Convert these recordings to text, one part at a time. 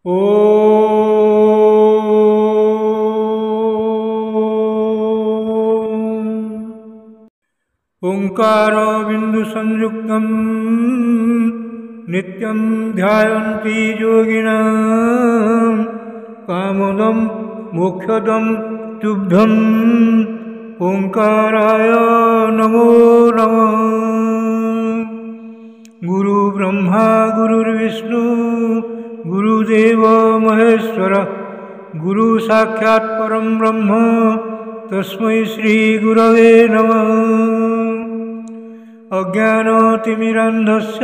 ओंकारो बिंदु संयुक्तं नित्यं ध्यायन्ति योगिनः कामदं मोक्षदं तुभ्यं ओंकाराय नमो नमः। गुरु ब्रह्मा गुरुर्विष्णु गुरुदेव महेश्वर गुरु साक्षात् परं ब्रह्म तस्मै श्री गुरवे नमः। अज्ञानतिमिरान्धस्य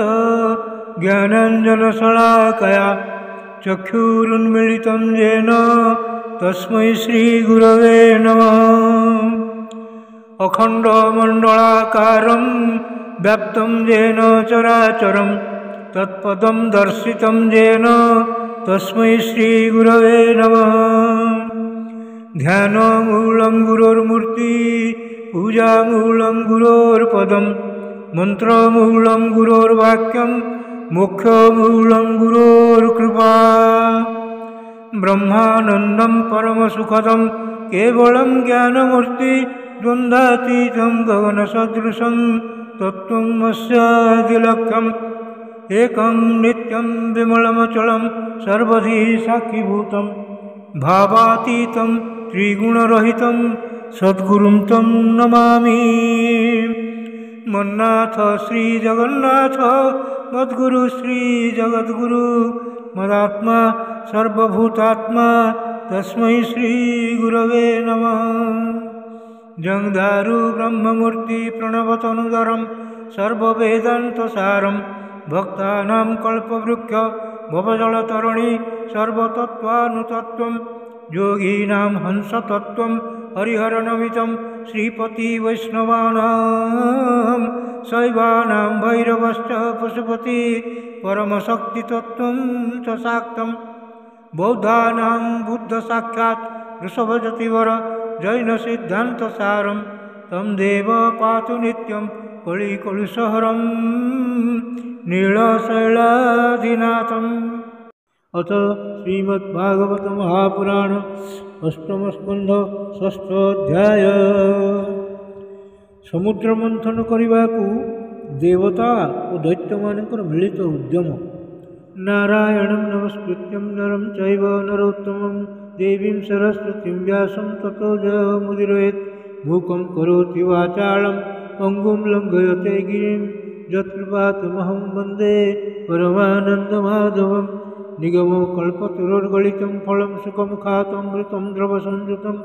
ज्ञानाञ्जनशलाकया चक्षुरुन्मीलितं येन तस्मै श्रीगुरवे नमः। अखण्डमण्डलाकारं व्याप्तं येन चराचरं तत्पदं दर्शितं येन तस्मै श्रीगुरवे नमः। ध्यानमूलं गुरोर्मूर्ति पूजामूलं गुरोर्पदं मंत्रमूलं गुरोर्वाक्यं मोक्षमूलं गुरोर्कृपा। ब्रह्मानन्दं परमसुखदं केवलं ज्ञानमूर्ति द्वन्द्वातीतं गगनसदृशं तत्त्वमस्यादिलक्ष्यम् एकं नित्यं विमलमचलं सर्वधी साक्षीभूतं भावातीतं त्रिगुणरहितं सद्गुरुं तं नमामि। मन्नाथ श्री जगन्नाथ मद्गुरु श्री जगद्गुरु मदात्मा सर्वभूतात्मा तस्मै श्री गुरवे नमः। जंधारु ब्रह्ममूर्ति प्रणवतनुदरं सर्ववेदान्तसारं भक्तानां कल्पवृक्ष भवजलतरणि सर्वतत्त्वानुतत्त्वं योगीनां हंसतत्त्वं हरिहरनमितं श्रीपति वैष्णवानां शैवानां भैरवश्च पशुपति परमशक्तितत्त्वं च शाक्तं बौद्धानां बुद्धसाक्षात् ऋषभजतिवर जैनसिद्धान्तसारं तं देव पातु नित्यं कलिकलुषहरं नीलशैलाधिनाथम्। अथ श्रीमद्भागवत महापुराण अष्टम स्कंध षष्ठ अध्याय। समुद्र मंथन करने को देवता और दैत्य मानकर मिलित उद्यम। नारायणं नमस्कृत्यं नरं चैव नरोत्तमं देवीं सरस्वतीं व्यासं ततो जयमुदीरयेत्। मूकं करोति वाचालं पंगुं लङ्घयते गिरिं यत्कृपातमहं वन्दे परमानन्दमाधवम्। निगमो कल्पतरुर्गलितं फलं सुखमुखातमृतं द्रवसंयुतं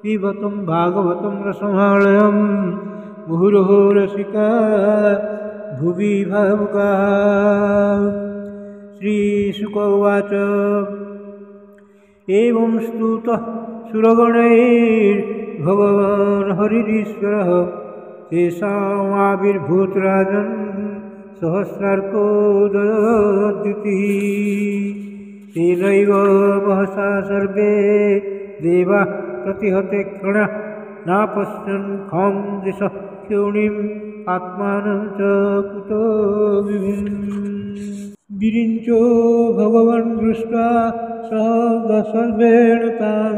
पिबतं भागवतं रसमालयं मुहुर्मुहुः रसिका भुवि भावुकाः। श्रीशुक उवाच एवं स्तुतः सुरगणैर्भगवान् हरिरीश्वरः तेषामाविर्भूतराजन् सहस्रार्कोदयोद्युतिः। तेनैव महसा सर्वे देवाः प्रतिहते क्षणा नापश्यन् खं दिशः क्षोणीम् आत्मानं च कुतो विरिञ्चो भगवन् दृष्ट्वा सह सर्वेण तां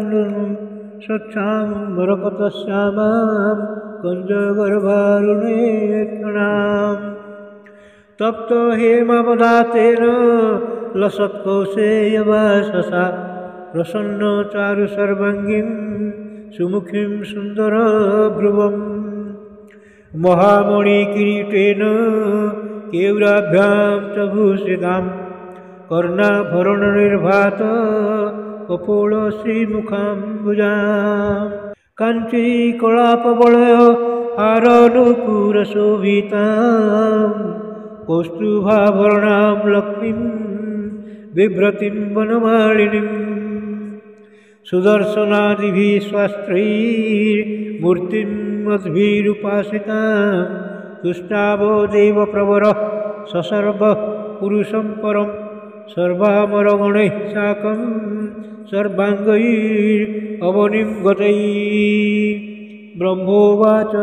सच्छाम्बरकतश्यामां कञ्जगर्भारुणेक्षणाम्। तप्त हेमवदातेन लसत्कौशेयवाससा प्रसन्न चारु सर्वांगीं सुमुखीं सुन्दरभ्रुवम्। महामणिकिरीटेन केयूराभ्यां च भूषितां कर्णाभरणनिर्भात कपोलश्रीमुखाम्बुजाम्। काञ्चीकलापवलय हारानुपूरशोभिताम् कौस्तुभाभरणां लक्ष्मीं बिभ्रतीं वनमालिनीं। सुदर्शनादिभिः स्वास्त्रैर्मूर्तिं मद्भिरुपासितां तुष्टावो देवप्रवरः ससर्वः पुरुषं परं सर्वामरगणैः साकं सर्वाङ्गैरवनिं गतैः। ब्रह्मोवाच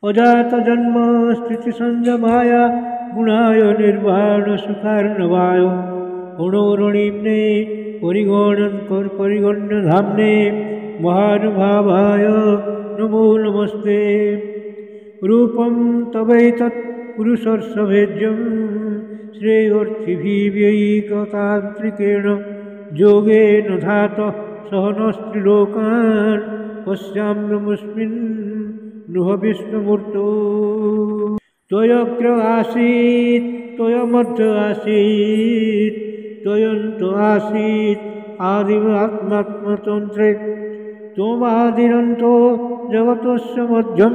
अजातजन्म स्थितिसंयमाय गुणाय निर्वाणसुखार्णवाय अणोरणिम्ने परिगण्यधाम्ने महानुभावाय नमो नमस्ते। रूपं तवैतत् पुरुषर्षभेद्यं श्रेयोर्थिभिव्ययिकतान्त्रिकेण योगेन धातः सहनस्त्रिलोकान् पश्याम्यमुस्मिन् नृह विष्णुमूर्तौ। त्वयग्र आसीत् त्वयमध्य आसीत् त्वयन्त आसीत् आदिमात्मतन्त्रे त्वमादिरन्तो जगतस्य मध्यं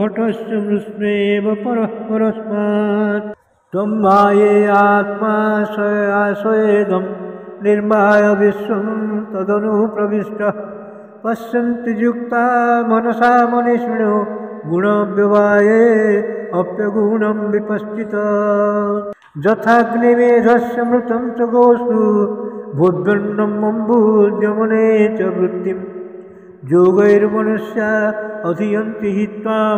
घटस्य मृष्मेव परः परस्मात्। त्वं मायेयात्मा स्वयेदं निर्माय विश्वं तदनुप्रविष्टः पश्यन्ति युक्ता मनसा मनीषिणो गुणव्यवाये अप्यगुणं विपश्चिता। यथाग्निमेधस्य मृतं च गोषु भूद्गण्डम् अम्बुजमने च वृत्तिं योगैर्मनुष्या अधियन्ति हि त्वां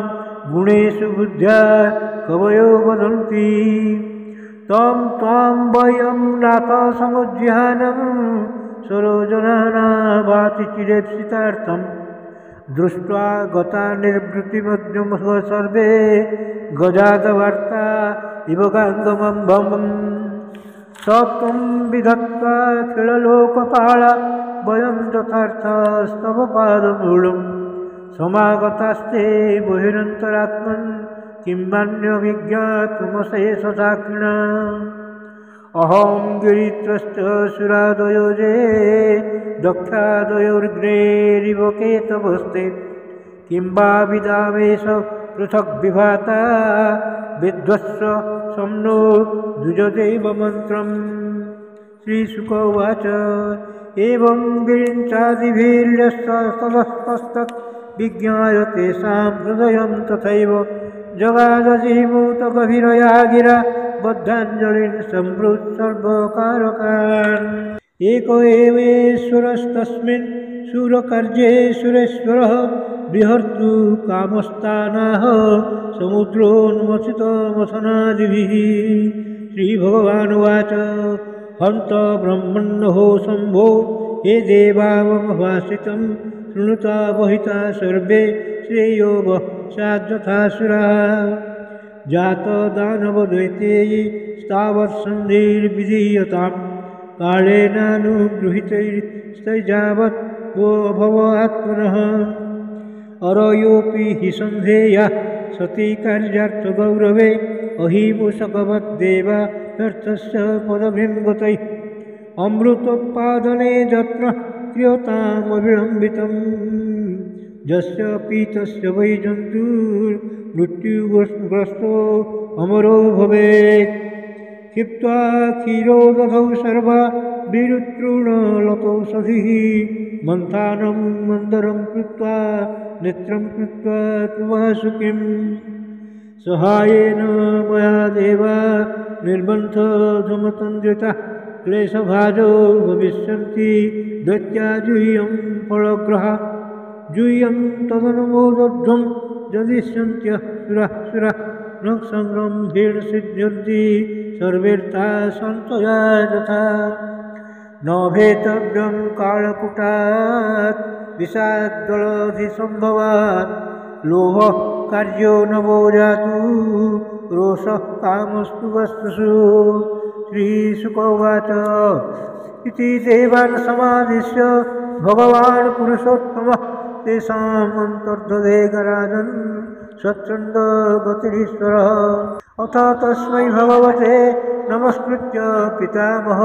गुणेषु बुद्ध्या कवयो वदन्ति। तं त्वां वयं नाथ समुज्जिहानं सरोजनानाभाति चिरेप्सितार्थं दृष्ट्वा गता निर्वृत्तिमद्यं सर्वे गजातवार्ता इव गाङ्गमम्बम्। सत्वं विधत्ता खिललोकपाल वयं यथार्थस्तव पादमूलं समागतास्ते बहिरन्तरात्मन् किं वान्यभिज्ञातुमशेषसाक्षिणा। अहं गिरित्रश्च सुरादयो ये दक्षादयोर्ग्नेरिव केतवस्ते किं वा विदामेश पृथक् विभाता विध्वस्व सम्नो द्विजदेव मन्त्रम्। श्रीशुक उवाच एवं गिरिञ्चादिभिर्यस्ततस्तत् विज्ञाय तेषां हृदयं तथैव जगादजीमूतगभीरया गिरा बद्धाञ्जलिं सम्भृत् सर्वकारकान्। एको एवेश्वरस्तस्मिन् शूरकार्ये सुरेश्वरः बृहर्तु कामस्तानाः समुद्रोन्मथितमथनादिभिः। श्रीभगवानुवाच हन्त ब्रह्मण्णो शम्भो हे देवावमभासितं शृणुता वहिता सर्वे श्रेयो वः स्याद्यथासुराः। जातदानवद्वैतेयी स्थावत्सन्धिर्विधीयतां कालेनानुगृहीतैस्तैजावत् वो अभवात्मनः। अरयोऽपि हि सन्धेयः सती कार्यार्थगौरवे अहिमूषकवद्देवार्थस्य पदवीं गतैः अमृतोत्पादने यत्नः क्रियतामविलम्बितम्। यस्य पीतस्य वै जन्तुर्मृत्युग्रस्तो अमरो भवेत्। क्षिप्त्वा क्षीरो दधौ सर्वा विरुतृणलतौषधिः मन्थानं मन्दरं कृत्वा नेत्रं कृत्वा तु वासुकिं। सहायेन मया देवा निर्बन्धधमतन्द्रितः क्लेशभाजो भविष्यन्ति दैत्या जुह्यं फलग्रहा। जुह्यं तदनुमोदध्वं यदिष्यन्त्यः सुरः न संरम्भेण सिद्ध्यन्ति सर्वेऽर्था सन्तया यथा। न भेतव्यं कालकुटात् विषाद्गलधिसम्भवात् लोभः कार्यो नवो जातु रोषः कामस्तु वस्तुषु। श्रीशुक उवाच इति देवान् समादिश्य भगवान् पुरुषोत्तमः तेषाम् अन्तर्दधे गराजन् स्वच्छन्दगतिरीश्वरः। अथ तस्मै भगवते नमस्कृत्य पितामह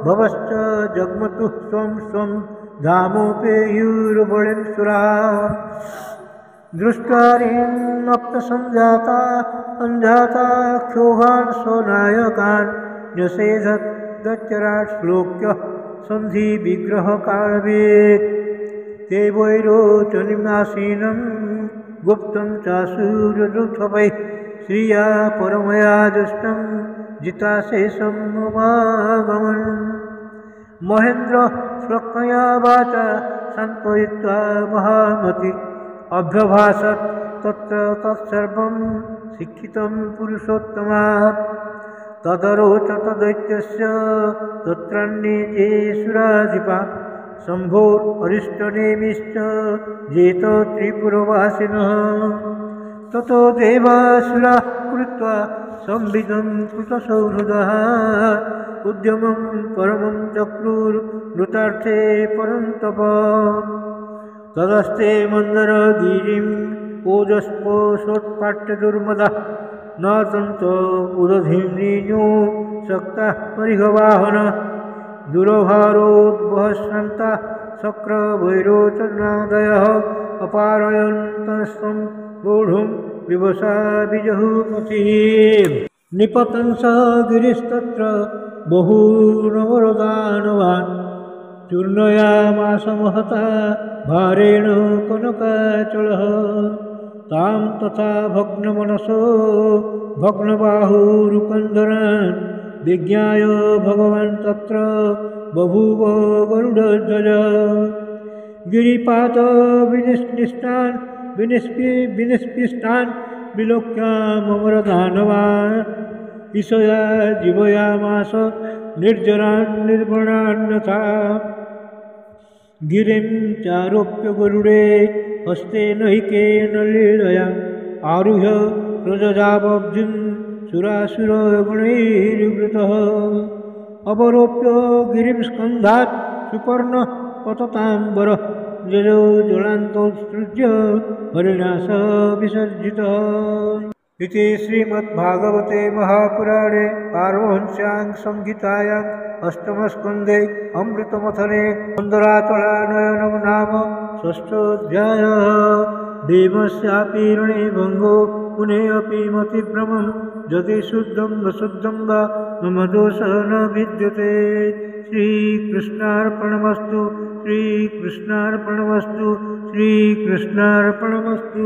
भवश्च जग्मतुः स्वं स्वं धामोपेयुर्बलिं सुराः। दृष्ट्वा ऋन्नप्तसञ्जाता अञ्जाता क्षोभान् स्वनायकान् न्यसेधद्दच्चराट् श्लोक्यः सन्धिविग्रहकालवेत्। ते वैरोचनिमासीनं गुप्तं चाशूरजुष्वपैः श्रिया परमया दुष्टं जिताशेषम् उमागमन्। महेन्द्र स्वक्मया वाचा सान्त्वयित्वा महामति अभ्यभाषत् तत्र तत्सर्वं शिक्षितं पुरुषोत्तमात्। तदरोचत दैत्यस्य तत्रान्ये सुराधिपा शम्भोररिष्टनेमिश्च जेत त्रिपुरवासिनः ततो देवासुराः कृत्वा संविदं कृतसौहृदः उद्यमं परमं चक्रुर्नृतार्थे परन्तप तदस्ते मन्दरगिरिम् ओजस्पोषोत्पाट्यदुर्मदः न तन्त उदधिन्यो सक्तः परिघवाहन दुरभारोद्वहश्रान्ता शक्रवैरोचनादयः अपारयन्तस्तं गूढुं विवशा विजहुपतिः निपतंस गिरिस्तत्र बहूनवरदानवान् चूर्णयामास महता भारेण कनकाचलः तां तथा भग्नमनसो भग्नबाहुरुकन्धरान् विज्ञाय भगवान् तत्र बभूव गरुडध्वज गिरिपाद विनिष्पिष्टान् विलोक्यामरदानवान् ईशया जीवयामास निर्जरान् निर्वणान्यथा गिरिं चारोप्य गरुडे हस्ते नैकेन लीलया आरुह्य प्रजजाबब्धिं सुरासुरगणैर्वृतः अवरोप्य गिरिं स्कन्धात् सुपर्णः पतताम्बरः जजो जलान्तोत्सृज्य हरिणास विसर्जितः इति श्रीमद्भागवते महापुराणे पारमहंस्यां संहितायां अष्टमस्कन्धे अमृतमथने मन्दराचलानयनं नाम षष्ठोऽध्यायः देवस्यापि ऋणे भङ्गो पुनः मतिभ्रमं यदि शुद्धं न शुद्धं वा मम दोषः न विद्यते श्रीकृष्णार्पणमस्तु श्रीकृष्णार्पणमस्तु श्रीकृष्णार्पणमस्तु।